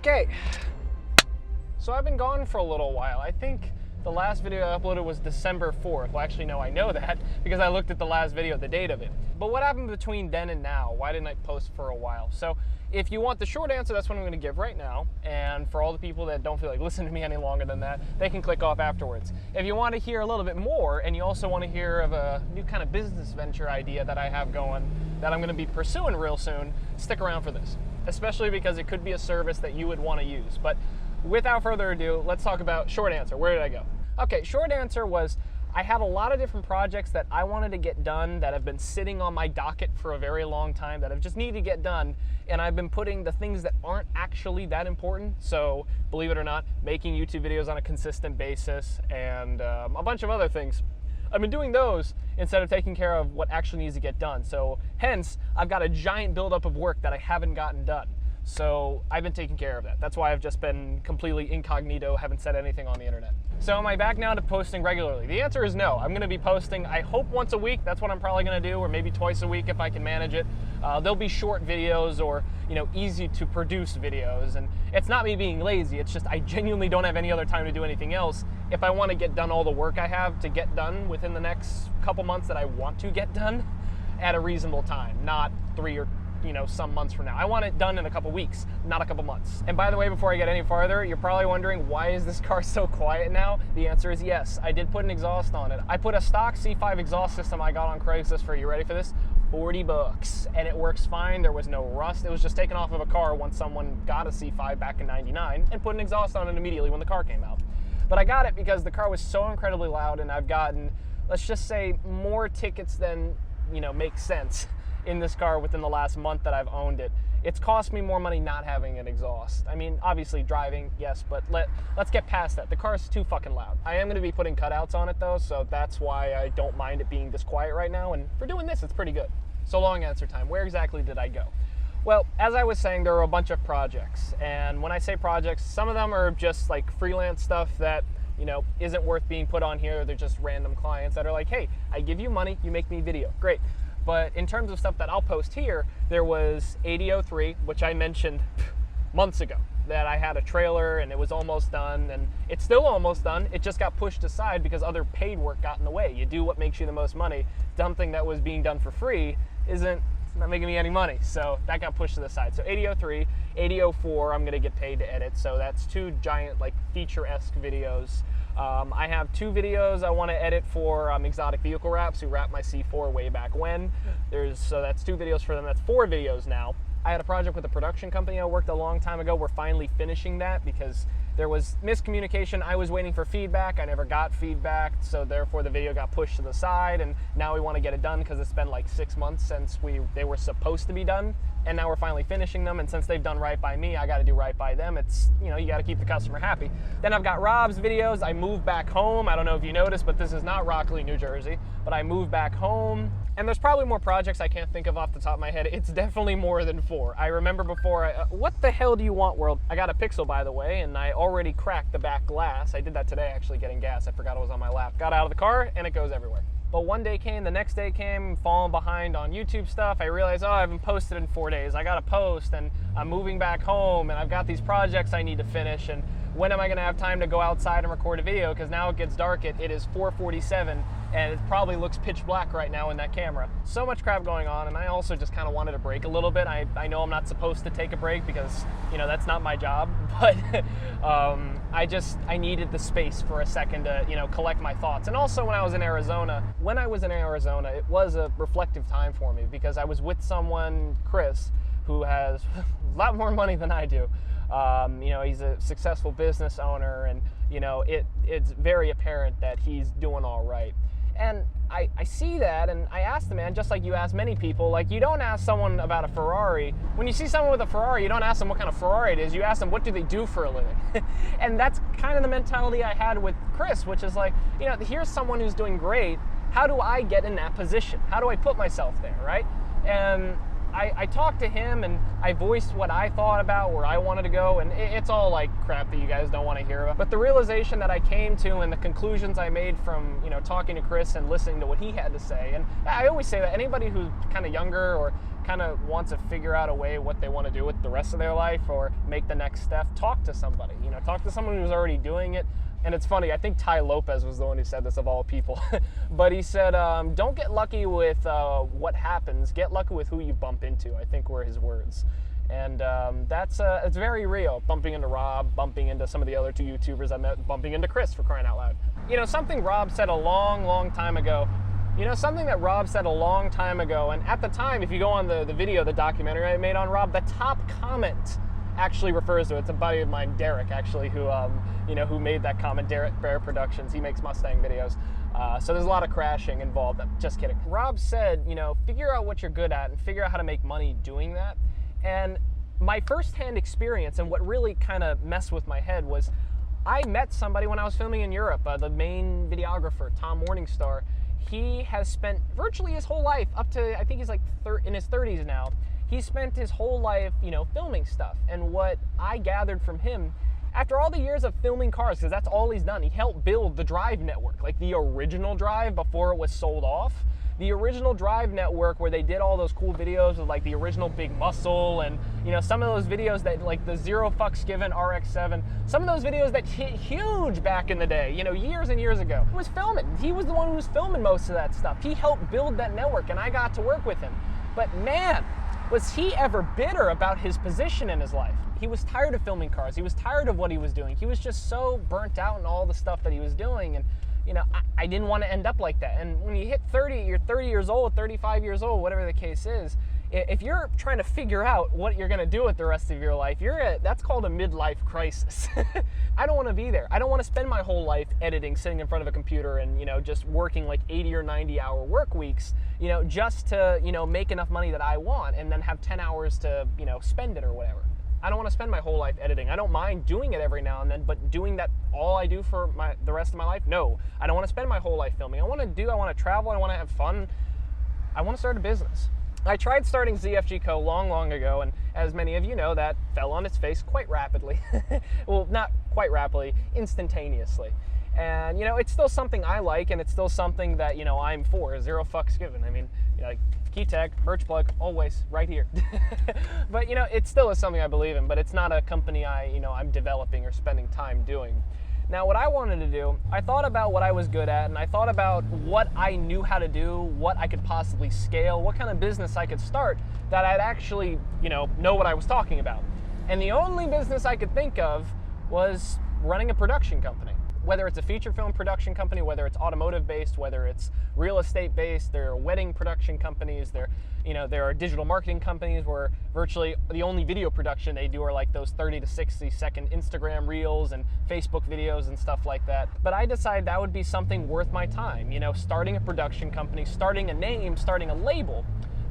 Okay, so I've been gone for a little while. I think the last video I uploaded was December 4th. Well, actually, no, I know that because I looked at the last video, the date of it. But what happened between then and now? Why didn't I post for a while? So if you want the short answer, that's what I'm gonna give right now. And for all the people that don't feel like listening to me any longer than that, they can click off afterwards. If you want to hear a little bit more, and you also want to hear of a new kind of business venture idea that I have going, that I'm gonna be pursuing real soon, stick around for this. Especially because it could be a service that you would want to use. But without further ado, let's talk about short answer. Where did I go? Okay, short answer was I had a lot of different projects that I wanted to get done that have been sitting on my docket for a very long time that have just needed to get done, and I've been putting the things that aren't actually that important, so believe it or not, making YouTube videos on a consistent basis and a bunch of other things. I've been doing those instead of taking care of what actually needs to get done. So hence, I've got a giant buildup of work that I haven't gotten done. So I've been taking care of that. That's why I've just been completely incognito, haven't said anything on the internet. So am I back now to posting regularly? The answer is no. I'm gonna be posting, I hope once a week. That's what I'm probably gonna do, or maybe twice a week if I can manage it. They'll be short videos or, you know, easy to produce videos. And it's not me being lazy, it's just I genuinely don't have any other time to do anything else if I wanna get done all the work I have to get done within the next couple months that I want to get done at a reasonable time, not 3 or some months from now. I want it done in a couple weeks, not a couple months. And by the way, before I get any farther, you're probably wondering, why is this car so quiet now? The answer is yes, I did put an exhaust on it. I put a stock C5 exhaust system I got on Craigslist for, you ready for this? 40 bucks, and it works fine. There was no rust. It was just taken off of a car once someone got a C5 back in '99 and put an exhaust on it immediately when the car came out. But I got it because the car was so incredibly loud, and I've gotten, let's just say, more tickets than, make sense in this car within the last month that I've owned it. It's cost me more money not having an exhaust. I mean, obviously driving, yes, but let's get past that. The car's too fucking loud. I am gonna be putting cutouts on it though, so that's why I don't mind it being this quiet right now, and for doing this, it's pretty good. So long answer time, where exactly did I go? Well, as I was saying, there are a bunch of projects, and when I say projects, some of them are just like freelance stuff that isn't worth being put on here. They're just random clients that are like, hey, I give you money, you make me video, great. But in terms of stuff that I'll post here, there was 8003, which I mentioned months ago, that I had a trailer and it was almost done, and it's still almost done. It just got pushed aside because other paid work got in the way. You do what makes you the most money. Something that was being done for free it's not making me any money, so that got pushed to the side. So 8003, 8004, I'm gonna get paid to edit, so that's two giant, like, feature-esque videos. I have 2 videos I want to edit for Exotic Vehicle Wraps, who wrapped my C4 way back when. So that's 2 videos for them. That's 4 videos now. I had a project with a production company I worked a long time ago. We're finally finishing that because there was miscommunication. I was waiting for feedback. I never got feedback, so therefore the video got pushed to the side, and now we want to get it done because it's been like 6 months since they were supposed to be done, and now we're finally finishing them, and since they've done right by me, I got to do right by them. It's, you got to keep the customer happy. Then I've got Rob's videos. I moved back home. I don't know if you noticed, but this is not Rockley, New Jersey, but I moved back home. And there's probably more projects I can't think of off the top of my head. It's definitely more than 4. I remember before, what the hell do you want, world? I got a Pixel, by the way, and I already cracked the back glass. I did that today, actually, getting gas. I forgot it was on my lap. Got out of the car, and it goes everywhere. But one day came, the next day came, falling behind on YouTube stuff. I realized, I haven't posted in 4 days. I gotta post, and I'm moving back home, and I've got these projects I need to finish, and when am I gonna have time to go outside and record a video? Because now it gets dark, it is 4:47, and it probably looks pitch black right now in that camera. So much crap going on, and I also just kind of wanted a break a little bit. I know I'm not supposed to take a break because, that's not my job, but I needed the space for a second to, collect my thoughts. And also when I was in Arizona, it was a reflective time for me because I was with someone, Chris, who has a lot more money than I do. He's a successful business owner, and, it's very apparent that he's doing all right. And I see that, and I asked the man, just like you ask many people, like, you don't ask someone about a Ferrari. When you see someone with a Ferrari, you don't ask them what kind of Ferrari it is. You ask them, what do they do for a living? And that's kind of the mentality I had with Chris, which is like, here's someone who's doing great. How do I get in that position? How do I put myself there, right? And I talked to him and I voiced what I thought about where I wanted to go, and it's all like crap that you guys don't want to hear about. But the realization that I came to and the conclusions I made from, you know, talking to Chris and listening to what he had to say, and I always say that anybody who's kind of younger or kind of wants to figure out a way what they want to do with the rest of their life or make the next step, talk to somebody, you know, talk to someone who's already doing it. And it's funny, I think Ty Lopez was the one who said this of all people, but he said, don't get lucky with what happens, get lucky with who you bump into, I think were his words. And it's very real, bumping into Rob, bumping into some of the other two YouTubers I met, bumping into Chris, for crying out loud. You know, something Rob said a long time ago, and at the time, if you go on the video, the documentary I made on Rob, the top comment actually refers to it. It's a buddy of mine, Derek, actually, who who made that comment. Derek Bear Productions. He makes Mustang videos. So there's a lot of crashing involved. I'm just kidding. Rob said, you know, figure out what you're good at and figure out how to make money doing that. And my firsthand experience and what really kind of messed with my head was I met somebody when I was filming in Europe, the main videographer, Tom Morningstar. He has spent virtually his whole life, up to, I think he's like in his 30s now, he spent his whole life, you know, filming stuff. And what I gathered from him, after all the years of filming cars, because that's all he's done, he helped build the Drive network, like the original Drive before it was sold off. The original Drive network where they did all those cool videos with like the original Big Muscle and, you know, some of those videos that like the Zero Fucks Given RX-7, some of those videos that hit huge back in the day, you know, years and years ago. He was filming. He was the one who was filming most of that stuff. He helped build that network and I got to work with him. But man, was he ever bitter about his position in his life. He was tired of filming cars. He was tired of what he was doing. He was just so burnt out in all the stuff that he was doing. And, you know, I didn't want to end up like that. And when you hit 30, you're 30 years old, 35 years old, whatever the case is, if you're trying to figure out what you're going to do with the rest of your life, that's called a midlife crisis. I don't want to be there. I don't want to spend my whole life editing, sitting in front of a computer and, you know, just working like 80 or 90 hour work weeks, you know, just to, you know, make enough money that I want and then have 10 hours to, you know, spend it or whatever. I don't want to spend my whole life editing. I don't mind doing it every now and then, but doing that all I do for the rest of my life? No. I don't want to spend my whole life filming. I want to travel, I want to have fun. I want to start a business. I tried starting ZFG Co. long ago, and as many of you know, that fell on its face quite rapidly. Well, not quite rapidly, instantaneously. And, you know, it's still something I like, and it's still something that, you know, I'm for. Zero fucks given. I mean, you know, keytag, merch plug, always right here. But, you know, it still is something I believe in, but it's not a company I'm developing or spending time doing. Now, what I wanted to do, I thought about what I was good at, and I thought about what I knew how to do, what I could possibly scale, what kind of business I could start that I'd actually, you know what I was talking about. And the only business I could think of was running a production company. Whether it's a feature film production company, whether it's automotive based, whether it's real estate based, there are wedding production companies, there are digital marketing companies where virtually the only video production they do are like those 30 to 60 second Instagram reels and Facebook videos and stuff like that. But I decided that would be something worth my time, you know, starting a production company, starting a name, starting a label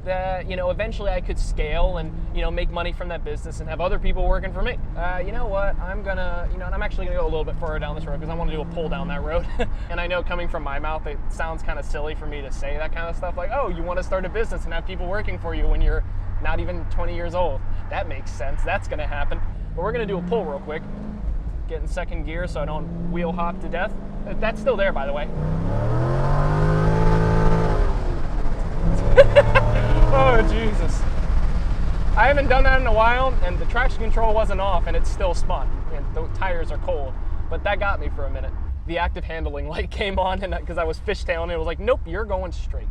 that, you know, eventually I could scale and, you know, make money from that business and have other people working for me. You know what, I'm actually gonna go a little bit further down this road because I want to do a pull down that road. And I know coming from my mouth, it sounds kind of silly for me to say that kind of stuff, like, oh, you want to start a business and have people working for you when you're not even 20 years old. That makes sense, that's gonna happen. But we're gonna do a pull real quick. Get in second gear so I don't wheel hop to death. That's still there, by the way. Oh, Jesus. I haven't done that in a while, and the traction control wasn't off, and it still spun. And the tires are cold, but that got me for a minute. The active handling light came on, and because I was fishtailing, it was like, nope, you're going straight.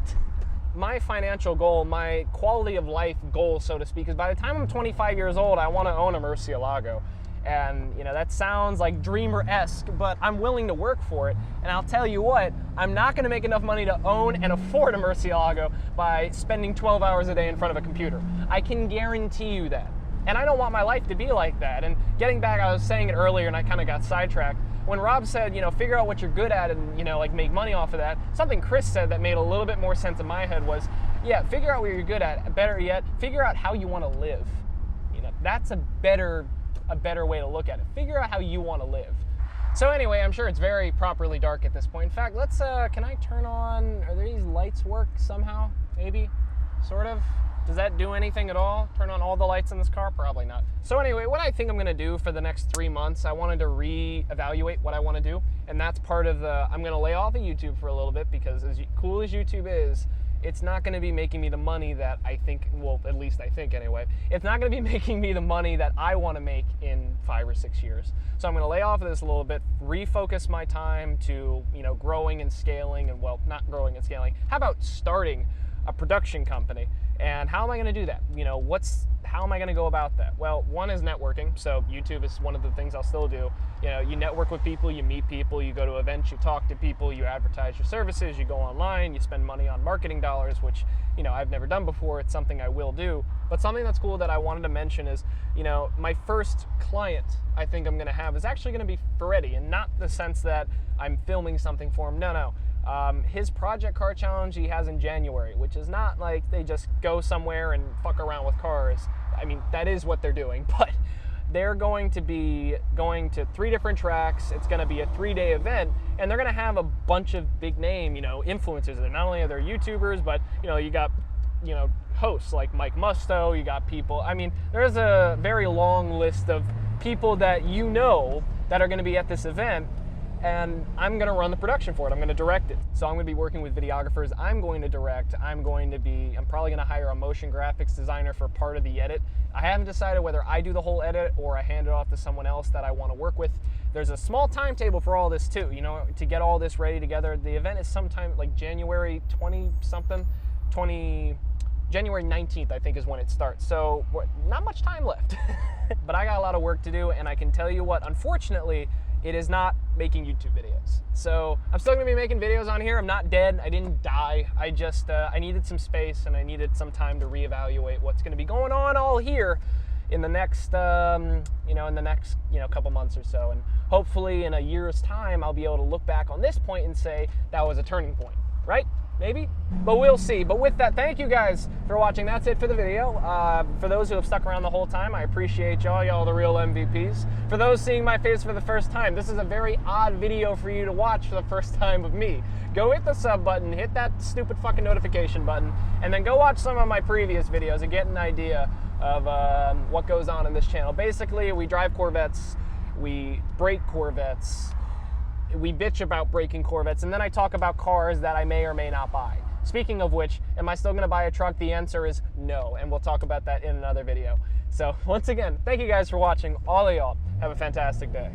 My financial goal, my quality of life goal, so to speak, is by the time I'm 25 years old, I want to own a Murcielago. And, you know, that sounds like dreamer-esque, but I'm willing to work for it. And I'll tell you what, I'm not going to make enough money to own and afford a Murcielago by spending 12 hours a day in front of a computer. I can guarantee you that. And I don't want my life to be like that. And getting back, I was saying it earlier and I kind of got sidetracked. When Rob said, you know, figure out what you're good at and, you know, like make money off of that, something Chris said that made a little bit more sense in my head was, yeah, figure out what you're good at. Better yet, figure out how you want to live. You know, that's a better way to look at it. Figure out how you want to live. So anyway, I'm sure it's very properly dark at this point. In fact, let's, can I turn on, are these lights work somehow? Maybe? Sort of? Does that do anything at all? Turn on all the lights in this car? Probably not. So anyway, what I think I'm gonna do for the next 3 months, I wanted to reevaluate what I wanna do. And that's part of I'm gonna lay off of YouTube for a little bit, because as cool as YouTube is, it's not gonna be making me the money that I think, well, at least I think anyway, it's not gonna be making me the money that I wanna make in 5 or 6 years. So I'm gonna lay off of this a little bit, refocus my time to, growing and scaling, and well, not growing and scaling. How about starting a production company? And how am I going to do that? How am I going to go about that? Well, one is networking. So YouTube is one of the things I'll still do. You network with people, you meet people, you go to events, you talk to people, you advertise your services, you go online, you spend money on marketing dollars, which, I've never done before. It's something I will do. But something that's cool that I wanted to mention is, my first client I think I'm going to have is actually going to be Ferretti, and not the sense that I'm filming something for him. No. His project car challenge he has in January, which is not like they just go somewhere and fuck around with cars. I mean, that is what they're doing, but they're going to be going to 3 different tracks. It's going to be a 3-day event, and they're going to have a bunch of big name, influencers. And not only are they YouTubers, but, you got, hosts like Mike Musto, you got people. I mean, there's a very long list of people that that are going to be at this event. And I'm going to run the production for it. I'm going to direct it. So I'm going to be working with videographers. I'm going to direct. I'm probably going to hire a motion graphics designer for part of the edit. I haven't decided whether I do the whole edit or I hand it off to someone else that I want to work with. There's a small timetable for all this too, to get all this ready together. The event is sometime like January 20-something, January 19th, I think, is when it starts. So not much time left. But I got a lot of work to do, and I can tell you what, unfortunately, it is not making YouTube videos. So I'm still gonna be making videos on here. I'm not dead, I didn't die. I just, I needed some space, and I needed some time to reevaluate what's gonna be going on all here in the next, couple months or so. And hopefully in a year's time, I'll be able to look back on this point and say, that was a turning point, right? Maybe, but we'll see. But with that, thank you guys for watching. That's it for the video. For those who have stuck around the whole time, I appreciate y'all. Y'all the real MVPs. For those seeing my face for the first time, this is a very odd video for you to watch for the first time of me. Go hit the sub button, hit that stupid fucking notification button, and then go watch some of my previous videos and get an idea of what goes on in this channel. Basically, we drive Corvettes, we break Corvettes, we bitch about breaking Corvettes, and then I talk about cars that I may or may not buy. Speaking of which, am I still going to buy a truck? The answer is no, and we'll talk about that in another video. So once again, thank you guys for watching. All of y'all have a fantastic day.